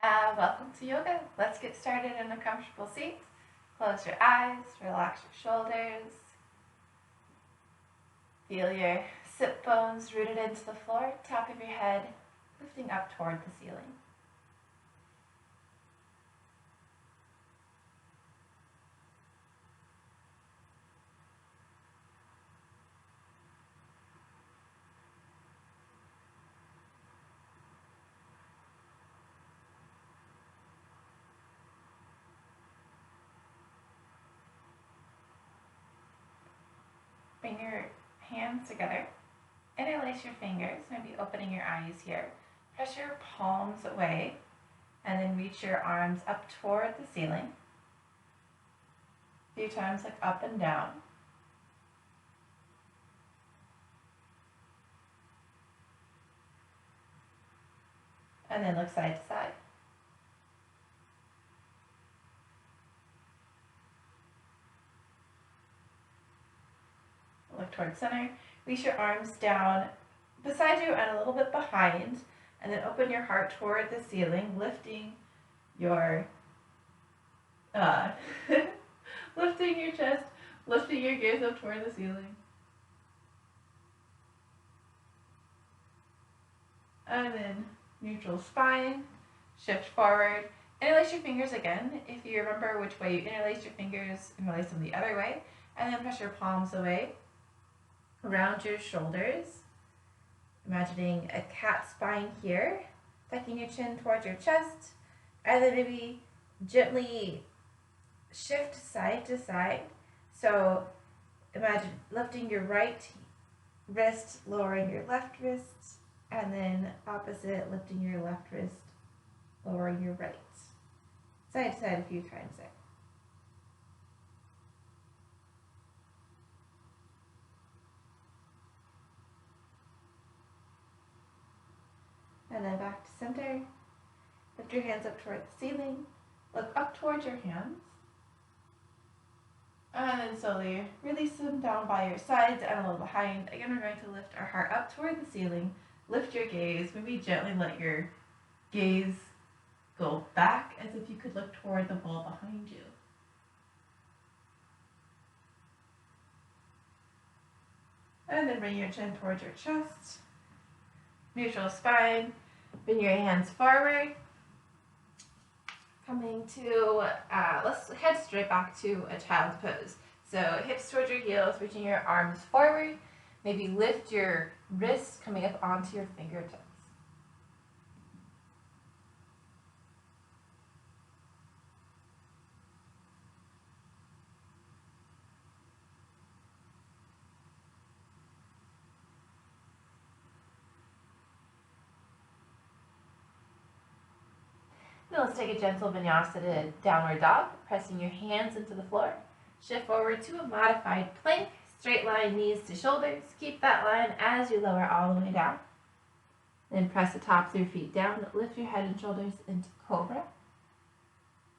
Welcome to yoga. Let's get started in a comfortable seat. Close your eyes, relax your shoulders. Feel your sit bones rooted into the floor, top of your head lifting up toward the ceiling. Bring your hands together. Interlace your fingers, maybe opening your eyes here. Press your palms away and then reach your arms up toward the ceiling. A few times like up and down. And then look side to side. Look towards center. Reach your arms down beside you and a little bit behind, and then open your heart toward the ceiling, lifting your lifting your chest, lifting your gaze up toward the ceiling. And then neutral spine, shift forward. Interlace your fingers again. If you remember which way you interlace your fingers, interlace them the other way, and then press your palms away around your shoulders, imagining a cat spine here, tucking your chin towards your chest, and then maybe gently shift side to side. So imagine lifting your right wrist, lowering your left wrist, and then opposite, lifting your left wrist, lowering your right. Side to side a few times there. And then back to center. Lift your hands up toward the ceiling. Look up towards your hands. And then slowly release them down by your sides and a little behind. Again, we're going to lift our heart up toward the ceiling. Lift your gaze. Maybe gently let your gaze go back as if you could look toward the wall behind you. And then bring your chin towards your chest. Neutral spine. Bring your hands forward. Coming to, let's head straight back to a child's pose. So hips towards your heels, reaching your arms forward. Maybe lift your wrists coming up onto your fingertips. Now let's take a gentle vinyasa to downward dog, pressing your hands into the floor. Shift forward to a modified plank, straight line knees to shoulders. Keep that line as you lower all the way down. Then press the tops of your feet down, lift your head and shoulders into cobra.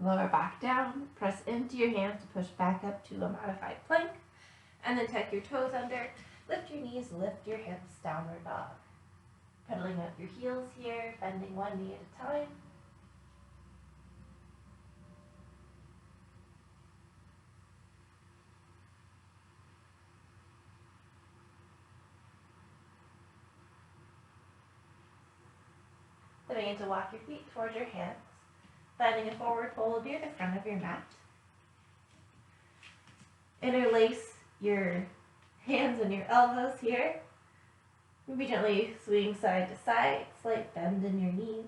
Lower back down, press into your hands to push back up to a modified plank. And then tuck your toes under, lift your knees, lift your hips, downward dog. Pedaling up your heels here, bending one knee at a time. Then begin to walk your feet towards your hands, finding a forward fold near the front of your mat. Interlace your hands and your elbows here. Maybe gently swing side to side, slight bend in your knees,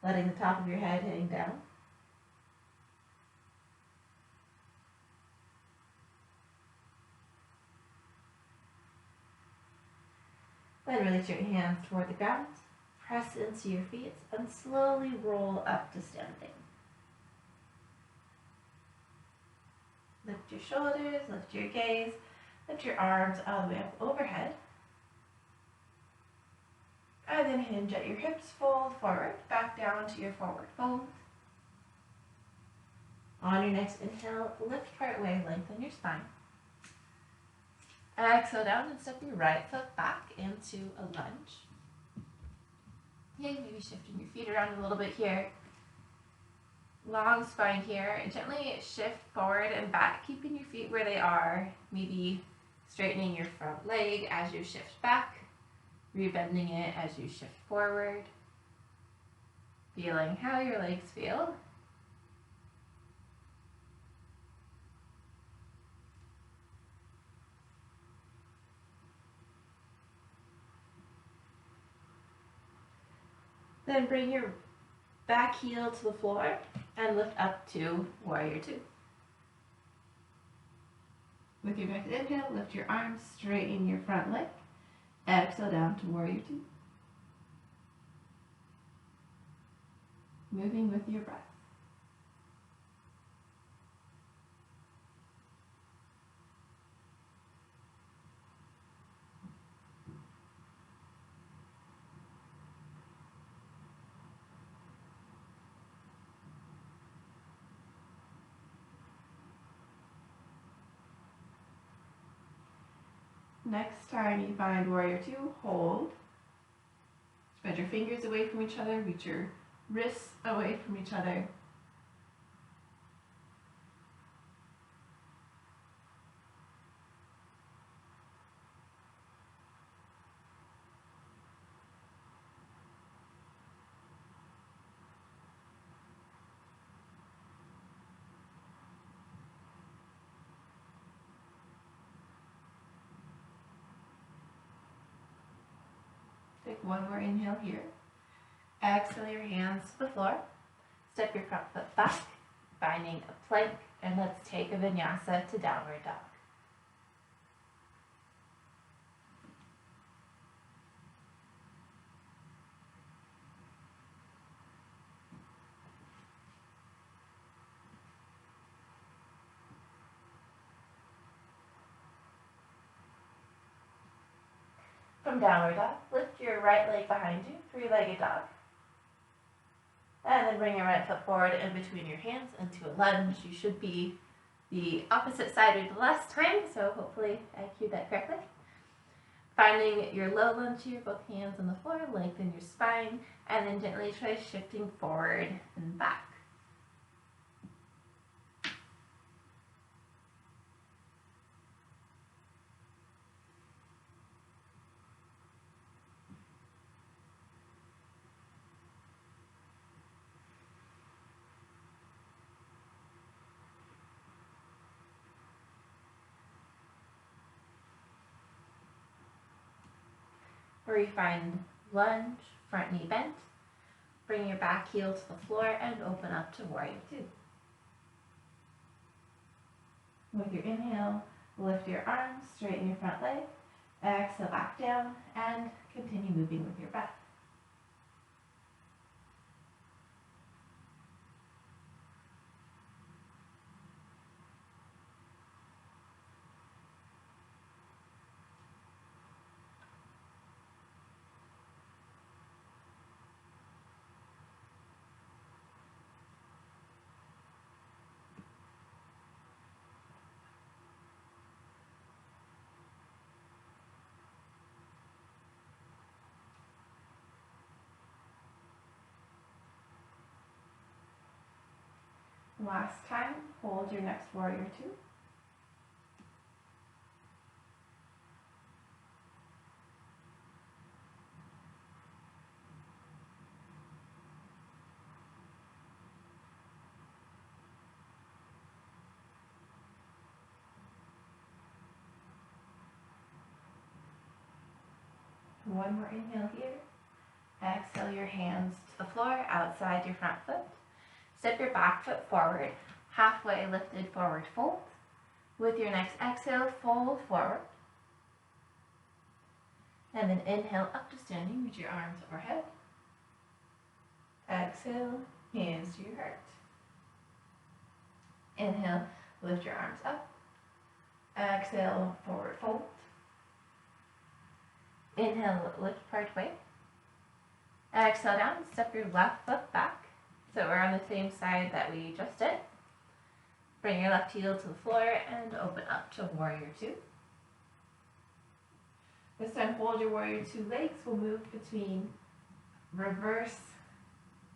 letting the top of your head hang down. Then release your hands toward the ground. Press into your feet and slowly roll up to standing. Lift your shoulders, lift your gaze, lift your arms all the way up overhead. And then hinge at your hips, fold forward, back down to your forward fold. On your next inhale, lift part way, lengthen your spine. Exhale down and step your right foot back into a lunge. Okay, maybe shifting your feet around a little bit here. Long spine here. Gently shift forward and back, keeping your feet where they are. Maybe straightening your front leg as you shift back, rebending it as you shift forward. Feeling how your legs feel. Then bring your back heel to the floor and lift up to Warrior Two. With your next inhale, lift your arms, straighten your front leg. Exhale down to Warrior Two. Moving with your breath. Next time you find Warrior Two, hold. Spread your fingers away from each other, reach your wrists away from each other. Take one more inhale here. Exhale your hands to the floor. Step your front foot back, finding a plank, and let's take a vinyasa to downward dog. From downward dog, lift your right leg behind you, three-legged dog. And then bring your right foot forward in between your hands into a lunge. You should be the opposite side we did last time, so hopefully I cued that correctly. Finding your low lunge here, both hands on the floor, lengthen your spine, and then gently try shifting forward and back. Where you find lunge, front knee bent. Bring your back heel to the floor and open up to Warrior Two. With your inhale, lift your arms, straighten your front leg. Exhale back down and continue moving with your breath. Last time, hold your next Warrior Two. One more inhale here. Exhale your hands to the floor outside your front foot. Step your back foot forward, halfway lifted forward fold. With your next exhale, fold forward. And then inhale up to standing, reach your arms overhead. Exhale, hands to your heart. Inhale, lift your arms up. Exhale, forward fold. Inhale, lift part way. Exhale down, step your left foot back. So we're on the same side that we just did. Bring your left heel to the floor and open up to Warrior Two. This time hold your Warrior Two legs. We'll move between reverse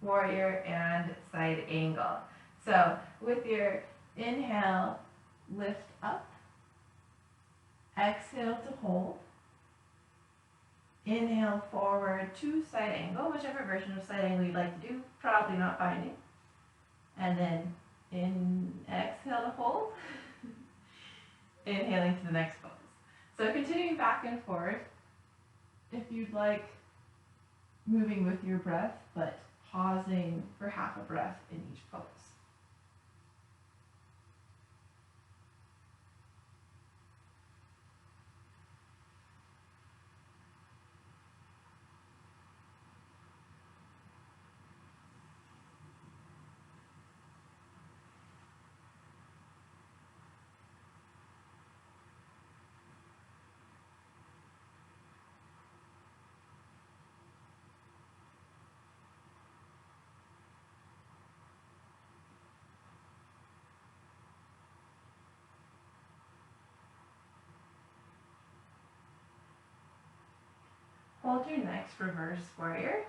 warrior and side angle. So with your inhale, lift up. Exhale to hold. Inhale forward to side angle, whichever version of side angle you'd like to do, probably not binding. And then exhale to hold. Inhaling to the next pose. So continuing back and forth, if you'd like, moving with your breath, but pausing for half a breath in each pose. Hold your next reverse warrior.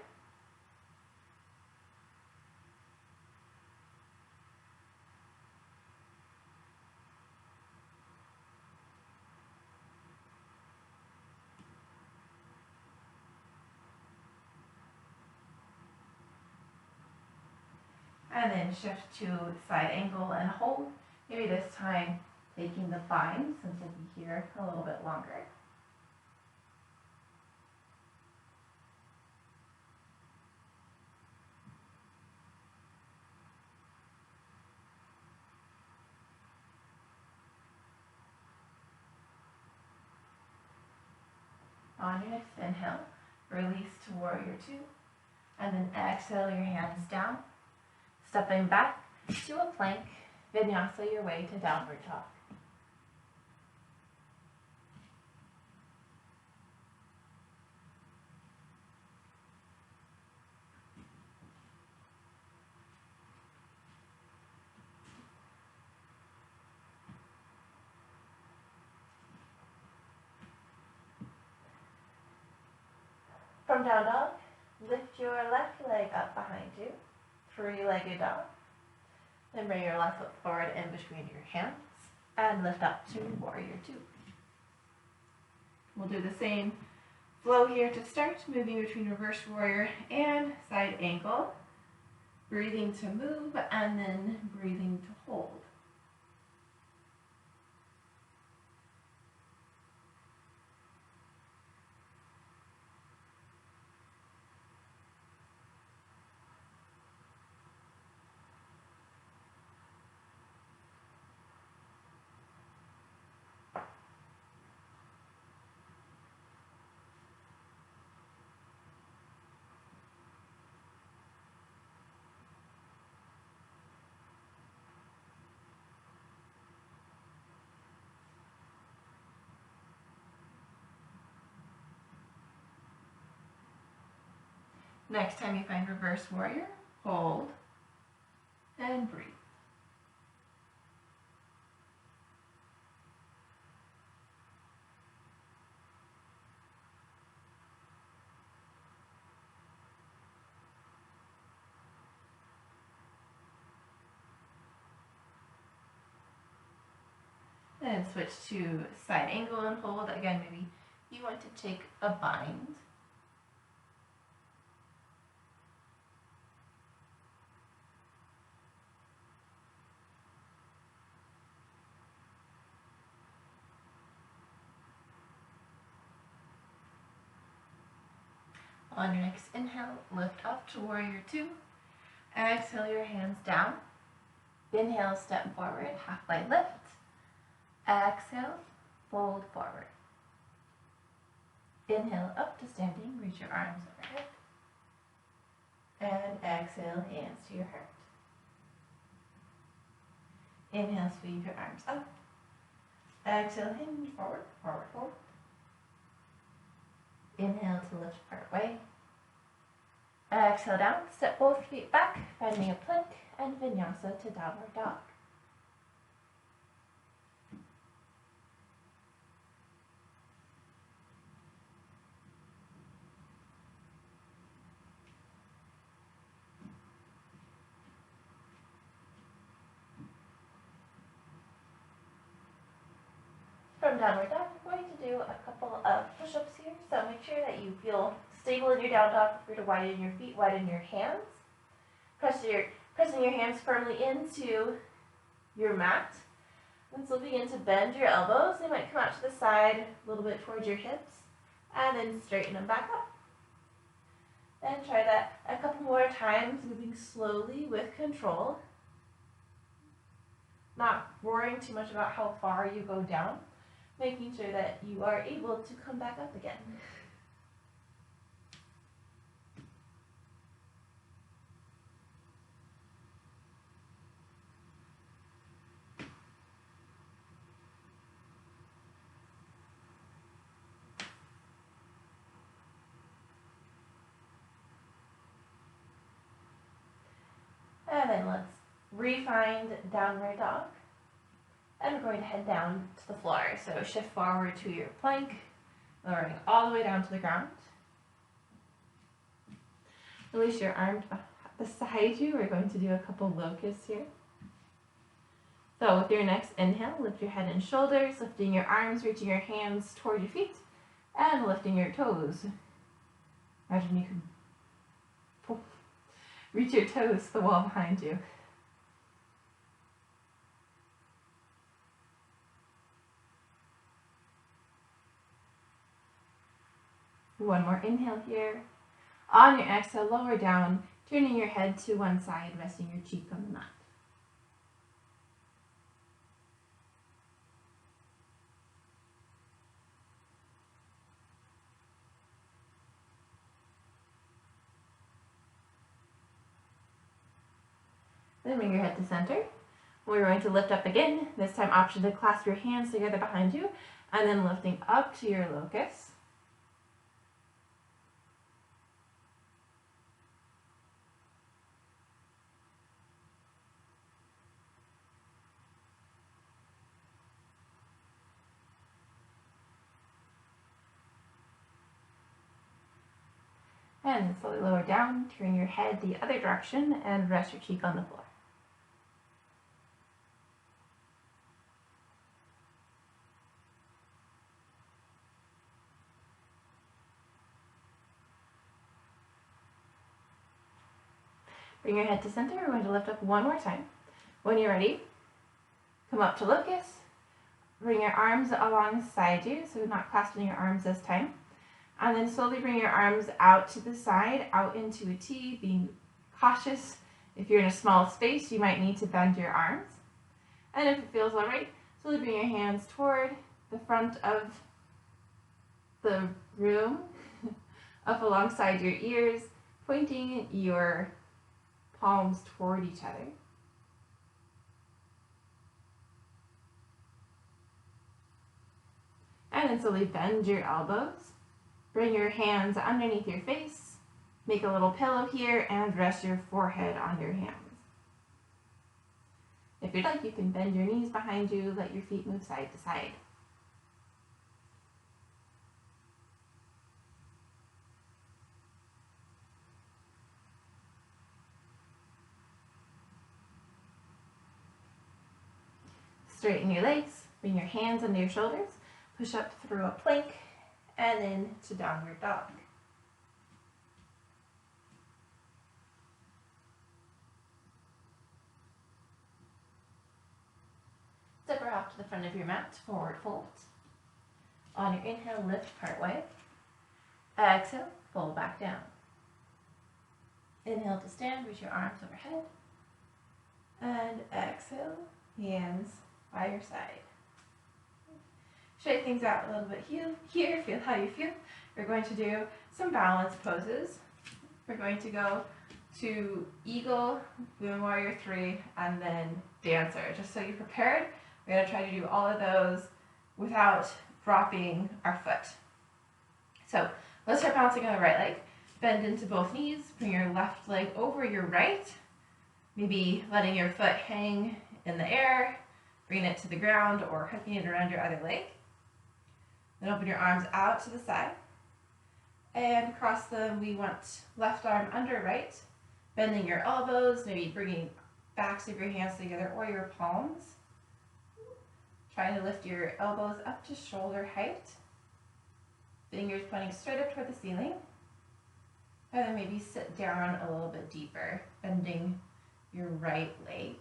And then shift to side angle and hold. Maybe this time taking the bind, since we'll be here a little bit longer. On your next inhale, release to warrior two, and then exhale your hands down, stepping back to a plank, vinyasa your way to downward dog. From down dog, lift your left leg up behind you, three-legged dog. Then bring your left foot forward in between your hands and lift up to warrior two. We'll do the same flow here to start, moving between reverse warrior and side angle. Breathing to move and then breathing to hold. Next time you find reverse warrior, hold and breathe. Then switch to side angle and hold. Again, maybe you want to take a bind. On your next inhale, lift up to warrior two. Exhale your hands down. Inhale, step forward, halfway lift. Exhale, fold forward. Inhale up to standing, reach your arms overhead. And exhale, hands to your heart. Inhale, sweep your arms up. Exhale, hinge forward, forward fold. Inhale to lift part way. Exhale down, step both feet back, finding a plank, and vinyasa to downward dog. downward dog, we're going to do a couple of push-ups here. So make sure that you feel stable in your down dog. Feel free to widen your feet, widen your hands. Pressing your hands firmly into your mat. And so begin to bend your elbows. They might come out to the side a little bit towards your hips. And then straighten them back up. And try that a couple more times, moving slowly with control. Not worrying too much about how far you go down. Making sure that you are able to come back up again. And then let's refind downward dog. And we're going to head down to the floor. So shift forward to your plank, lowering all the way down to the ground. Release your arms beside you. We're going to do a couple locusts here. So with your next inhale, lift your head and shoulders, lifting your arms, reaching your hands toward your feet, and lifting your toes. Imagine you can reach your toes to the wall behind you. One more inhale here. On your exhale, lower down, turning your head to one side, resting your cheek on the mat. Then bring your head to center. We're going to lift up again. This time option to clasp your hands together behind you, and then lifting up to your locust. And slowly lower down, turn your head the other direction, and rest your cheek on the floor. Bring your head to center. We're going to lift up one more time. When you're ready, come up to locust. Bring your arms alongside you, so not clasping your arms this time. And then slowly bring your arms out to the side, out into a T, being cautious. If you're in a small space, you might need to bend your arms. And if it feels all right, slowly bring your hands toward the front of the room, up alongside your ears, pointing your palms toward each other. And then slowly bend your elbows. Bring your hands underneath your face. Make a little pillow here and rest your forehead on your hands. If you'd like, you can bend your knees behind you, let your feet move side to side. Straighten your legs, bring your hands under your shoulders, push up through a plank, and then to downward dog. Step off to the front of your mat, forward fold. On your inhale, lift part way. Exhale, fold back down. Inhale to stand, reach your arms overhead. And exhale, hands by your side. Shake things out a little bit here, feel how you feel. We're going to do some balance poses. We're going to go to eagle, moon warrior 3, and then dancer. Just so you're prepared, we're going to try to do all of those without dropping our foot. So let's start bouncing on the right leg. Bend into both knees, bring your left leg over your right, maybe letting your foot hang in the air, bring it to the ground or hooking it around your other leg. Then open your arms out to the side and cross them. We want left arm under right, bending your elbows, maybe bringing backs of your hands together or your palms. Trying to lift your elbows up to shoulder height. Fingers pointing straight up toward the ceiling. And then maybe sit down a little bit deeper, bending your right leg.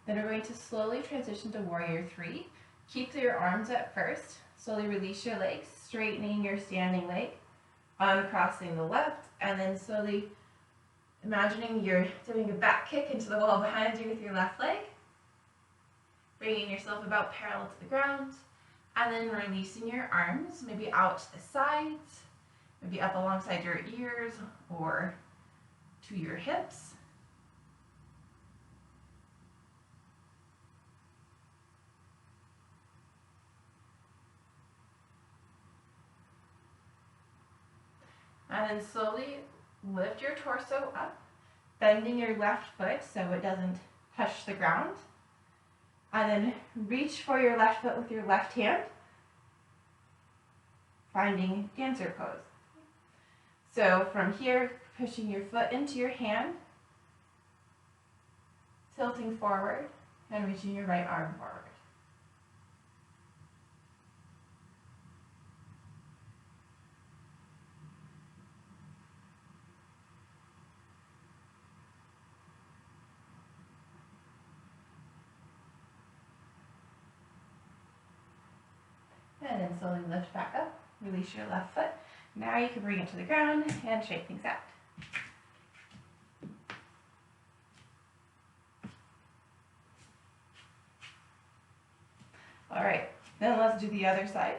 Then we're going to slowly transition to warrior three. Keep your arms up first. Slowly release your legs, straightening your standing leg, uncrossing the left, and then slowly imagining you're doing a back kick into the wall behind you with your left leg. Bringing yourself about parallel to the ground, and then releasing your arms, maybe out to the sides, maybe up alongside your ears or to your hips. And then slowly lift your torso up, bending your left foot so it doesn't touch the ground. And then reach for your left foot with your left hand, finding dancer pose. So from here, pushing your foot into your hand, tilting forward, and reaching your right arm forward. And then slowly lift back up, release your left foot. Now you can bring it to the ground and shake things out. All right, then let's do the other side.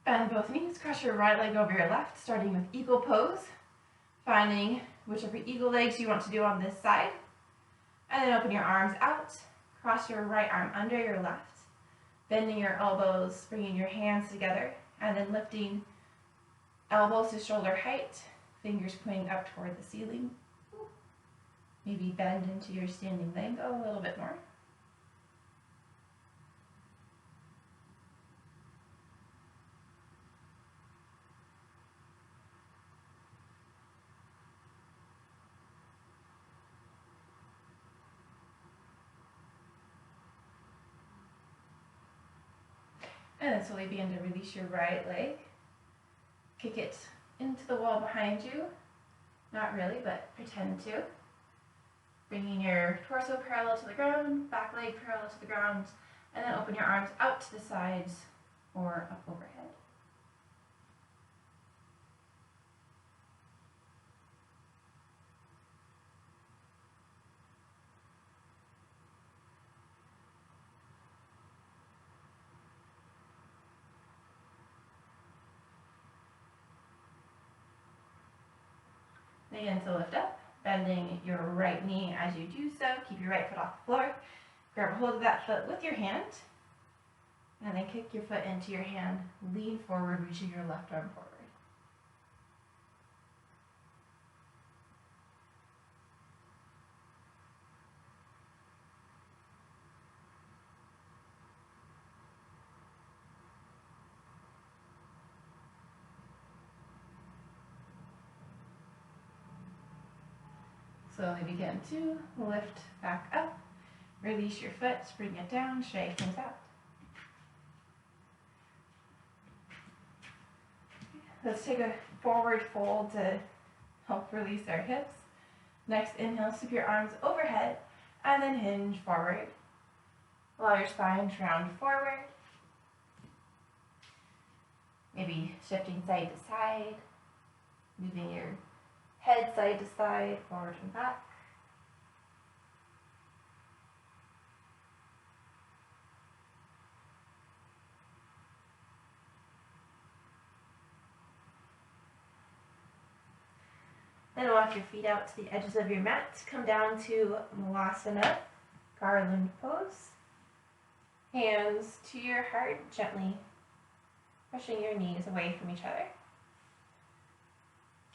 Bend both knees, cross your right leg over your left, starting with eagle pose, finding whichever eagle legs you want to do on this side. And then open your arms out, cross your right arm under your left, bending your elbows, bringing your hands together, and then lifting elbows to shoulder height, fingers pointing up toward the ceiling. Maybe bend into your standing leg a little bit more. And then slowly begin to release your right leg. Kick it into the wall behind you. Not really, but pretend to. Bringing your torso parallel to the ground, back leg parallel to the ground, and then open your arms out to the sides or up overhead. Begin to lift up, bending your right knee as you do so. Keep your right foot off the floor. Grab a hold of that foot with your hand, and then kick your foot into your hand. Lean forward, reaching your left arm forward. Slowly begin to lift back up, release your foot, bring it down, shake things out. Let's take a forward fold to help release our hips. Next inhale, sweep your arms overhead and then hinge forward. Allow your spine to round forward. Maybe shifting side to side, moving your head side to side, forward and back. Then walk your feet out to the edges of your mat. Come down to Malasana, garland pose. Hands to your heart, gently pushing your knees away from each other.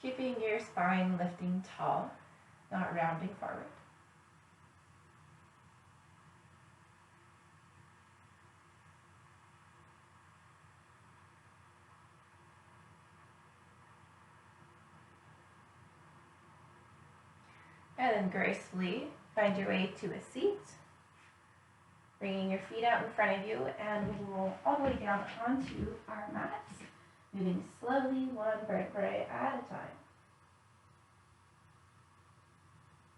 Keeping your spine lifting tall, not rounding forward. And then gracefully find your way to a seat. Bringing your feet out in front of you, and we will roll all the way down onto our mats, moving slowly one vertebrae at a time.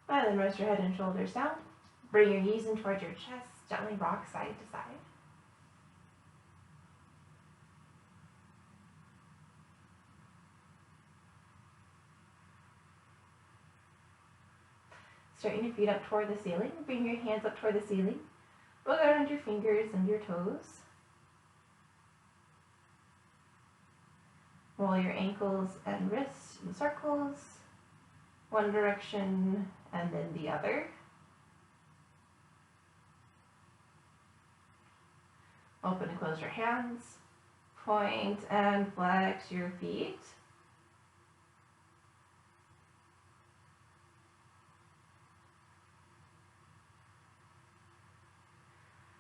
And then rest your head and shoulders down. Bring your knees in towards your chest, gently rock side to side. Straighten your feet up toward the ceiling. Bring your hands up toward the ceiling. Look around your fingers and your toes. Roll your ankles and wrists in circles, one direction and then the other. Open and close your hands. Point and flex your feet.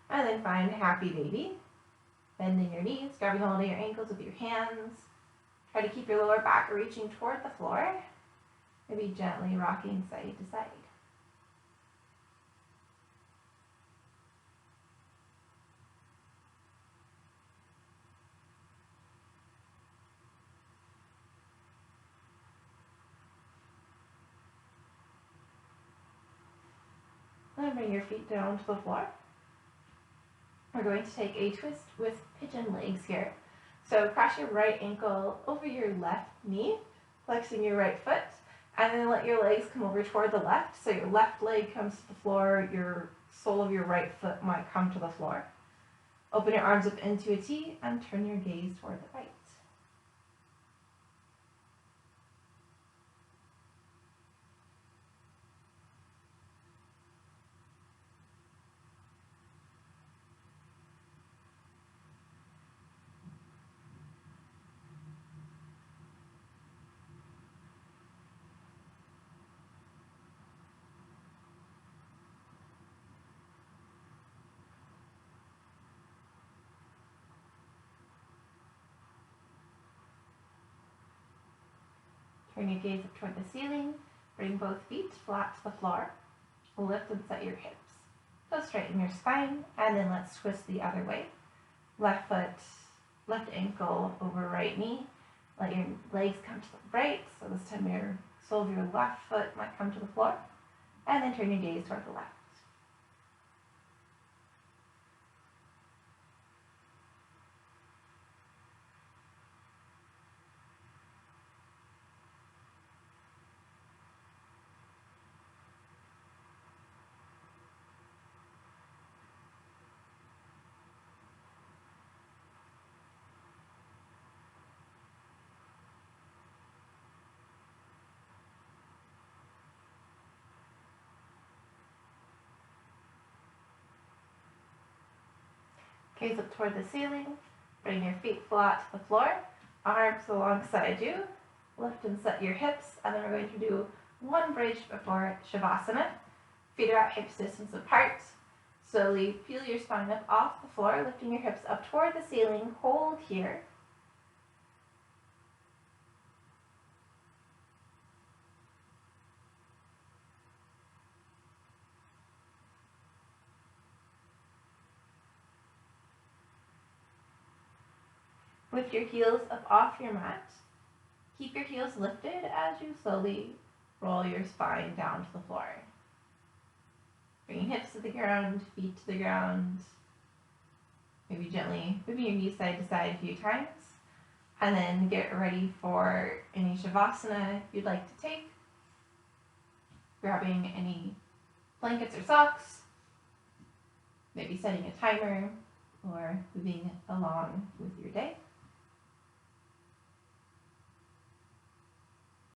And then find happy baby. Bending your knees, grabbing hold of your ankles with your hands. Try to keep your lower back reaching toward the floor. Maybe gently rocking side to side. And bring your feet down to the floor. We're going to take a twist with pigeon legs here. So cross your right ankle over your left knee, flexing your right foot, and then let your legs come over toward the left. So your left leg comes to the floor, your sole of your right foot might come to the floor. Open your arms up into a T and turn your gaze toward the right. Turn your gaze up toward the ceiling. Bring both feet flat to the floor. Lift and set your hips. So straighten your spine, and then let's twist the other way. Left foot, left ankle over right knee. Let your legs come to the right, so this time your sole of your left foot might come to the floor. And then turn your gaze toward the left. Gaze up toward the ceiling. Bring your feet flat to the floor. Arms alongside you. Lift and set your hips. And then we're going to do one bridge before Shavasana. Feet are at hips distance apart. Slowly peel your spine up off the floor, lifting your hips up toward the ceiling. Hold here. Lift your heels up off your mat. Keep your heels lifted as you slowly roll your spine down to the floor. Bringing hips to the ground, feet to the ground. Maybe gently moving your knees side to side a few times. And then get ready for any Shavasana you'd like to take. Grabbing any blankets or socks. Maybe setting a timer or moving along with your day.